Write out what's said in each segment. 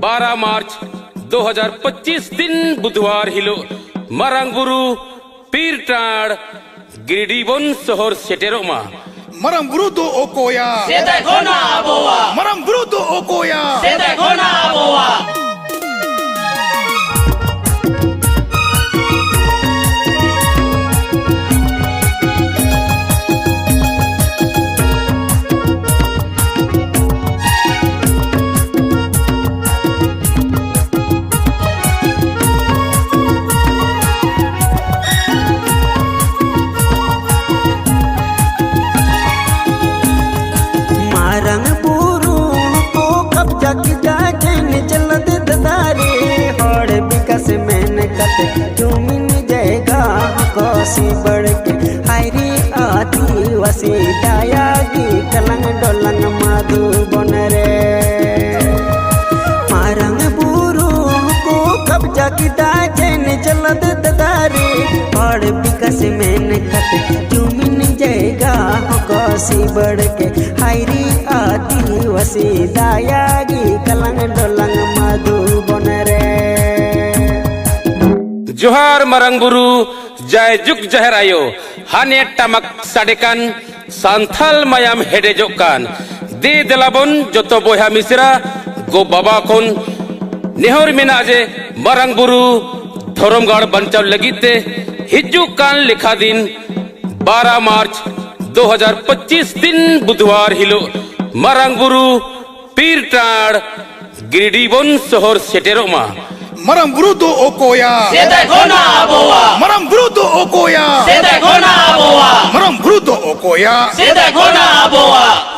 12 मार्च 2025 दिन बुधवार हिलो मारांग बुरु पीरटाड़ गिरिडीबन शहर सेटेरोमा Marang bruto okoya Sedai kona aboa Marang bruto okoya Sedai kona aboa बढ़ के हायरी आदिवासी दायागी कलंग डोलंग मधुबन रे मारंग बुरु को कब्जा की दाजन चलत दारी और विकास में कत जमीन जगह कोसी बढ़ के हायरी आदिवासी दायागी कलंग डोलंग मधुबन रे जोहार मारांग बुरु जय जुग जहर आयो हाने टमक साडेकान सांथाल मायाम हेडेजोकान दे देलाबन जतो बयहा मिसरा गो बाबा कोन नेहर मेना जे मारांग बुरु धरमगढ़ बंचाव लगिते हिजुकान लेखा दिन 12 मार्च 2025 दिन बुधवार हिलो मारांग बुरु पीरटाड़ गिरिडीबन शहर सेटेरोमा Marang bruto okoya Sedai kona aboa Marang bruto okoya Sedai kona aboa Marang bruto okoya Sedai kona aboa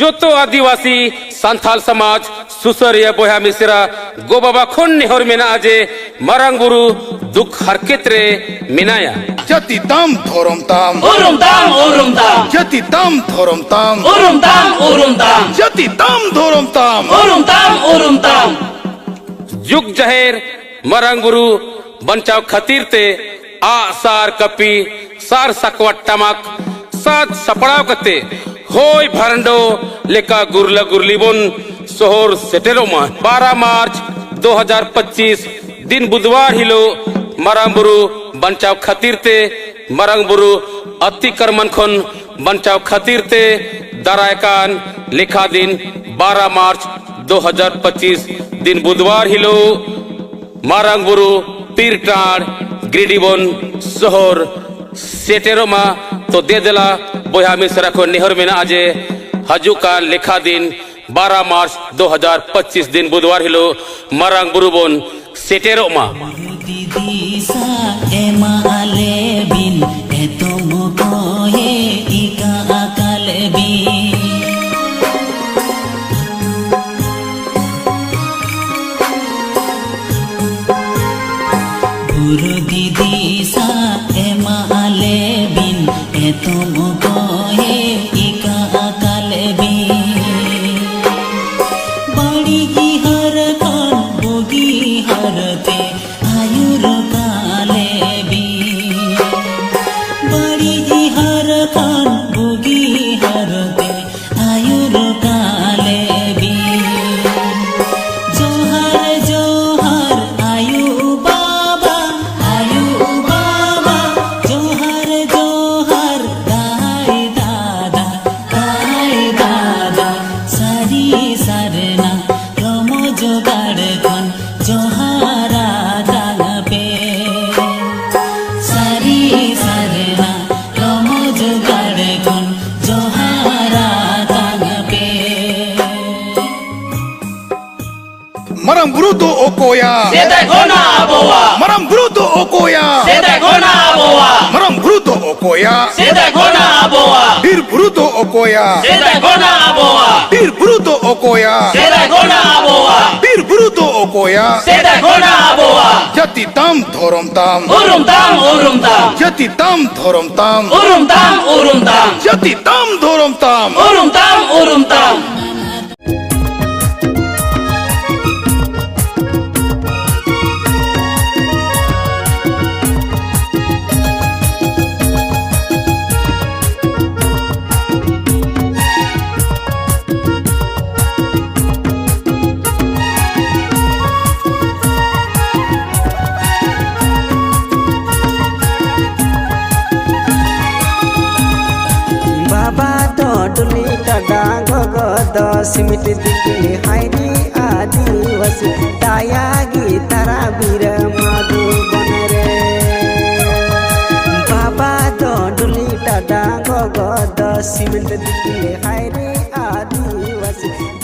जोतो आदिवासी सांथाल समाज सुसरिया बोया मिसरा गो बाबा खोन नेहर मेना आजे मारांग बुरु दुख हरकत रे मिनाया Jati tam thorom tam Urum tam Jati tam thorom tam Urum tam Jati tam thorom tam Urum tam जुग जहेर मारांग बुरु बंचाव खातिर ते आ सार कपी सार सकवट टमक सात सपड़ाव कते होय भरंडो लेका गुरला गुरलीबन शहर सेटेरोमा 12 मार्च 2025 दिन बुधवार हिलो मारांग बुरु बंचाव खातिर ते मारांग बुरु अतिक्रमण खन बंचाव खातिर ते दरायकान लेखा दिन 12 मार्च 2025 दिन बुधवार हिलो मारांग बुरु पीरटाड़ गिरिडीबन शहर सेटेरोमा तो दे देला बोया मिसरा को नेहर में आजे हजुका लेखा दिन 12 मार्च 2025 दिन बुधवार हिलो Marang बुरुबन सेटेरोमा okoya Seday kona aboa Maram guru do okoya Seday kona aboa Maram guru do okoya Seday kona aboa Bir guru do okoya Seday kona aboa Bir guru do okoya Seday kona aboa Bir guru do okoya Seday kona aboa Jati tam dhorom tam Urum tam Jati tam dhorom tam Urum tam Jati tam dhorom tam Urum tam बाबा तो डुली टडा गगद cement दिखले हायरी आदिवासी दाया गीतारा वीर माधु बनरे बाबा तो डुली टडा गगद cement दिखले हायरी आदिवासी